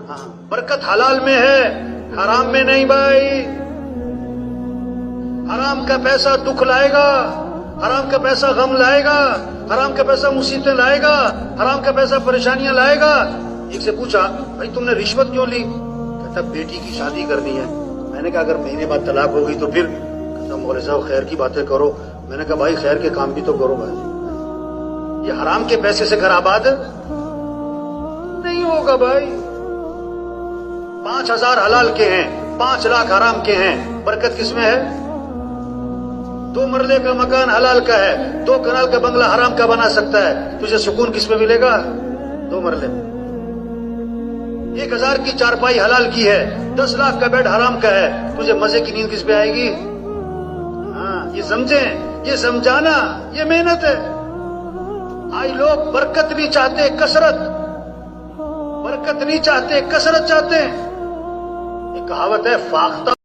برکت حلال میں ہے، حرام میں نہیں بھائی. حرام کا پیسہ دکھ لائے گا، حرام کا پیسہ غم لائے گا، حرام کا پیسہ مصیبتیں لائے گا، حرام کا پیسہ پریشانیاں لائے گا. ایک سے پوچھا بھائی تم نے رشوت کیوں لی؟ کہتا بیٹی کی شادی کرنی ہے. میں نے کہا اگر مہینے بعد طلاق ہو گئی تو پھر؟ کہتا مولوی صاحب خیر کی باتیں کرو. میں نے کہا بھائی خیر کے کام بھی تو کرو بھائی. یہ حرام کے پیسے سے گھر آباد نہیں ہوگا بھائی. 5,000 حلال کے ہیں، 5 لاکھ حرام کے ہیں. برکت کس میں ہے؟ 2 مرلے کا مکان حلال کا ہے، 2 کنال کا بنگلہ حرام کا بنا سکتا ہے. تجھے سکون کس میں ملے گا؟ 2 مرلے میں. 1,000 کی چارپائی حلال کی ہے، 10 لاکھ کا بیڈ حرام کا ہے. تجھے مزے کی نیند کس پہ آئے گی؟ ہاں یہ سمجھیں، یہ سمجھانا یہ محنت ہے. آج لوگ برکت نہیں چاہتے، کثرت. برکت نہیں چاہتے، کثرت چاہتے ہیں. ایک کہاوت ہے، فاختہ